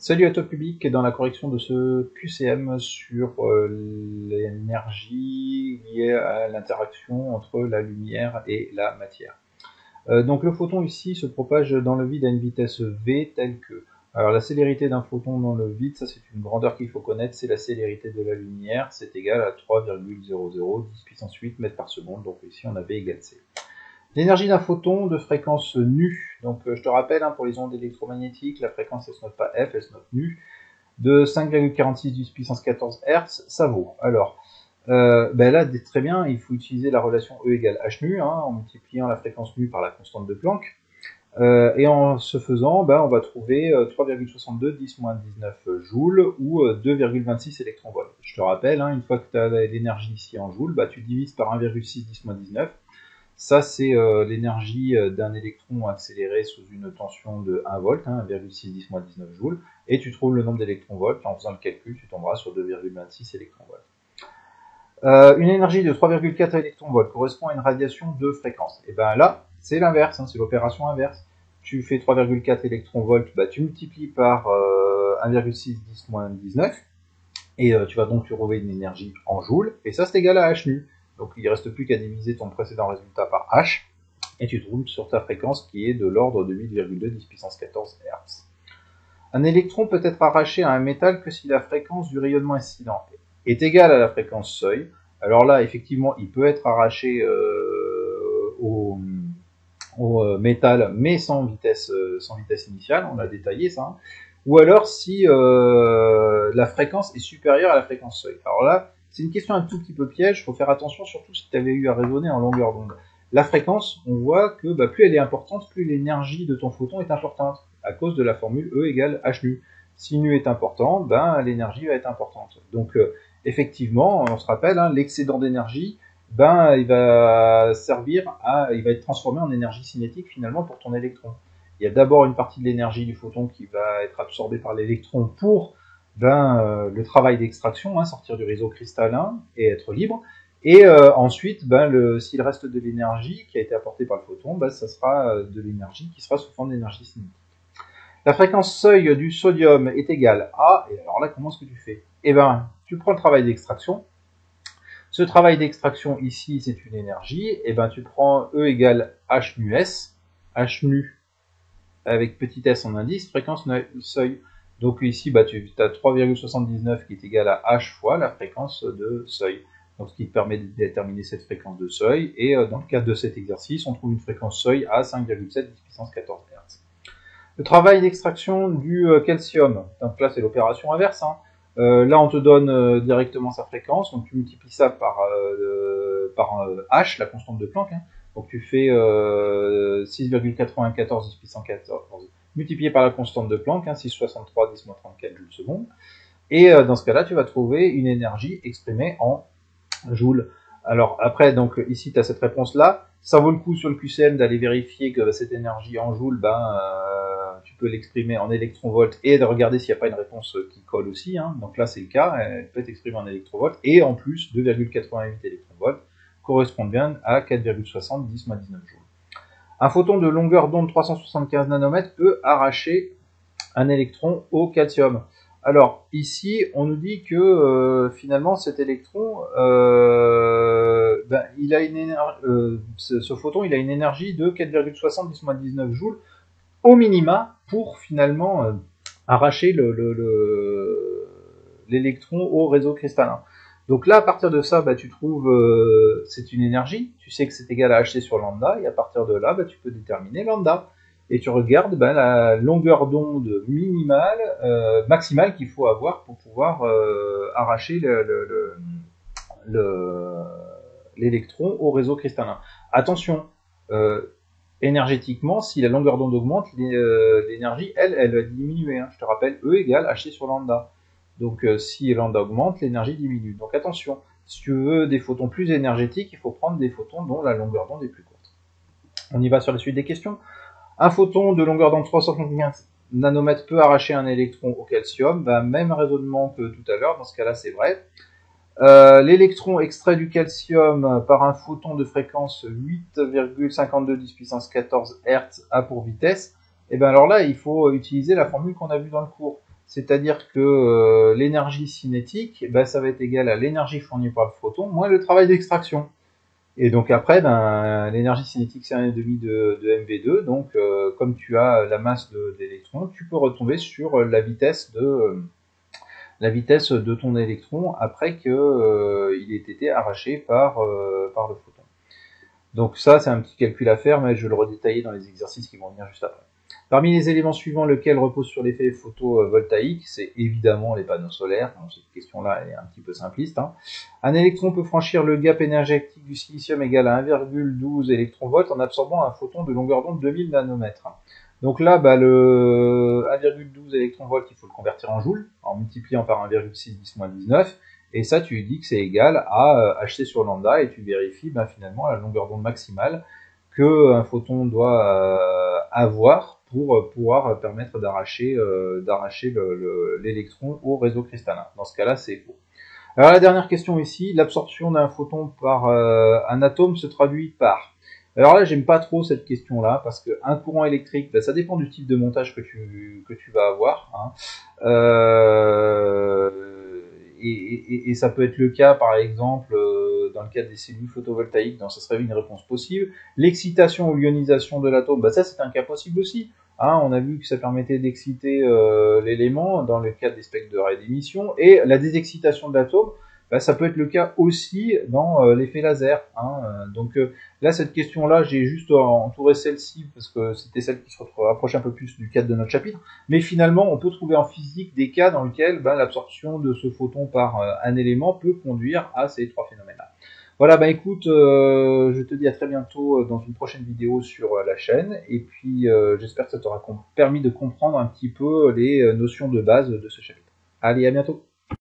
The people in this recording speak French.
Salut à toi public, dans la correction de ce QCM sur l'énergie liée à l'interaction entre la lumière et la matière. Donc le photon ici se propage dans le vide à une vitesse v telle que... Alors la célérité d'un photon dans le vide, ça c'est une grandeur qu'il faut connaître, c'est la célérité de la lumière, c'est égal à 3,0010 puissance 8 mètres par seconde, donc ici on a V égale C. L'énergie d'un photon de fréquence nue, donc je te rappelle, pour les ondes électromagnétiques, la fréquence elle se note pas F, elle se note nue, de 5,46 10 puissance 14 Hz, ça vaut. Alors, là, très bien, il faut utiliser la relation E égale H nu, en multipliant la fréquence nue par la constante de Planck. Et en ce faisant, on va trouver 3,62 10-19 joules ou 2,26 électronvolts. Je te rappelle, une fois que tu as l'énergie ici en joules, tu divises par 1,6 10-19. Ça, c'est l'énergie d'un électron accéléré sous une tension de 1 volt, 1,6 10-19 joules, et tu trouves le nombre d'électronvolts. En faisant le calcul, tu tomberas sur 2,26 électronvolts. Une énergie de 3,4 électronvolts correspond à une radiation de fréquence. Et bien là, c'est l'inverse, c'est l'opération inverse. Tu fais 3,4 électronvolts, tu multiplies par 1,6 10-19, et tu vas donc trouver une énergie en joules, et ça c'est égal à H nu. Donc il ne reste plus qu'à diviser ton précédent résultat par H, et tu trouves sur ta fréquence qui est de l'ordre de 8,2 10 puissance 14 Hz. Un électron peut être arraché à un métal que si la fréquence du rayonnement incident est égale à la fréquence seuil. Alors là, effectivement, il peut être arraché au métal, mais sans vitesse initiale, on a détaillé ça. Ou alors si la fréquence est supérieure à la fréquence seuil. Alors là, c'est une question un tout petit peu piège, il faut faire attention, surtout si tu avais eu à raisonner en longueur d'onde. La fréquence, on voit que plus elle est importante, plus l'énergie de ton photon est importante, à cause de la formule E égale H nu. Si nu est important, l'énergie va être importante. Donc effectivement, on se rappelle, l'excédent d'énergie, il va il va être transformé en énergie cinétique finalement pour ton électron. Il y a d'abord une partie de l'énergie du photon qui va être absorbée par l'électron pour le travail d'extraction, sortir du réseau cristallin et être libre. Et ensuite, s'il reste de l'énergie qui a été apportée par le photon, ça sera de l'énergie qui sera sous forme d'énergie cinétique. La fréquence seuil du sodium est égale à, et alors là, comment est-ce que tu fais? Eh bien, tu prends le travail d'extraction. Ce travail d'extraction ici, c'est une énergie. Et tu prends E égale H nu S, H nu avec petit s en indice, fréquence seuil. Donc ici, tu as 3,79 qui est égal à H fois la fréquence de seuil. Donc ce qui te permet de déterminer cette fréquence de seuil. Et dans le cadre de cet exercice, on trouve une fréquence seuil à 5,7 10 puissance 14 Hz. Le travail d'extraction du calcium, donc là c'est l'opération inverse. Là on te donne directement sa fréquence, donc tu multiplies ça par H, la constante de Planck. Donc tu fais 6,94 10 puissance 14 multiplié par la constante de Planck, 6,63 10 34 joules secondes. Et dans ce cas-là, tu vas trouver une énergie exprimée en joules. Alors après, donc ici tu as cette réponse-là. Ça vaut le coup sur le QCM d'aller vérifier que cette énergie en joules, tu peux l'exprimer en électronvolts et de regarder s'il n'y a pas une réponse qui colle aussi. Donc là c'est le cas, elle peut être exprimée en électronvolts et en plus 2,88 électronvolts correspondent bien à 4,60 10 moins 19 joules. Un photon de longueur d'onde 375 nanomètres peut arracher un électron au calcium. Alors ici, on nous dit que finalement cet électron, il a une ce photon, il a une énergie de 4,60 10 moins 19 joules au minima pour finalement arracher l'électron au réseau cristallin. Donc là, à partir de ça, tu trouves c'est une énergie, tu sais que c'est égal à hc sur lambda, et à partir de là, tu peux déterminer lambda. Et tu regardes la longueur d'onde minimale, maximale qu'il faut avoir pour pouvoir arracher l'électron au réseau cristallin. Attention, énergétiquement, si la longueur d'onde augmente, l'énergie, elle va diminuer. Je te rappelle, E égale hc sur lambda. Donc si lambda augmente, l'énergie diminue. Donc attention, si tu veux des photons plus énergétiques, il faut prendre des photons dont la longueur d'onde est plus courte. On y va sur la suite des questions. Un photon de longueur d'onde 375 nanomètres peut arracher un électron au calcium. Même raisonnement que tout à l'heure, dans ce cas-là c'est vrai. L'électron extrait du calcium par un photon de fréquence 8,52 10 puissance 14 Hz a pour vitesse. Et alors là, il faut utiliser la formule qu'on a vue dans le cours. c'est-à-dire que l'énergie cinétique, ben, ça va être égal à l'énergie fournie par le photon moins le travail d'extraction. Et donc après, ben, l'énergie cinétique, c'est 1,5 de mv2. Donc, comme tu as la masse d'électrons, tu peux retomber sur la vitesse de ton électron après qu'il ait été arraché par le photon. Donc ça, c'est un petit calcul à faire, mais je vais le redétailler dans les exercices qui vont venir juste après. Parmi les éléments suivants, lequel repose sur l'effet photovoltaïque, c'est évidemment les panneaux solaires. Donc, cette question-là, elle est un petit peu simpliste. Hein. Un électron peut franchir le gap énergétique du silicium égal à 1,12 électronvolts en absorbant un photon de longueur d'onde 2000 nanomètres. Donc là, bah, le 1,12 électronvolts, il faut le convertir en joules, en multipliant par 1,6 10-19. Et ça, tu lui dis que c'est égal à hc sur lambda, et tu vérifies ben, finalement la longueur d'onde maximale qu'un photon doit avoir pour pouvoir permettre d'arracher l'électron au réseau cristallin. Dans ce cas-là, c'est faux. Alors la dernière question ici, l'absorption d'un photon par un atome se traduit par... Alors là, j'aime pas trop cette question-là, parce qu'un courant électrique, ben, ça dépend du type de montage que tu vas avoir. Hein. Et ça peut être le cas, par exemple, dans le cadre des cellules photovoltaïques, donc ça serait une réponse possible. L'excitation ou l'ionisation de l'atome, bah ça c'est un cas possible aussi. Hein, on a vu que ça permettait d'exciter l'élément dans le cadre des spectres de ray d'émission. Et la désexcitation de l'atome, bah, ça peut être le cas aussi dans l'effet laser. Hein. Donc là, cette question-là, j'ai juste entouré celle-ci parce que c'était celle qui se rapproche un peu plus du cadre de notre chapitre. Mais finalement, on peut trouver en physique des cas dans lesquels ben, l'absorption de ce photon par un élément peut conduire à ces trois phénomènes-là. Voilà, bah écoute, je te dis à très bientôt dans une prochaine vidéo sur la chaîne. Et puis, j'espère que ça t'aura permis de comprendre un petit peu les notions de base de ce chapitre. Allez, à bientôt.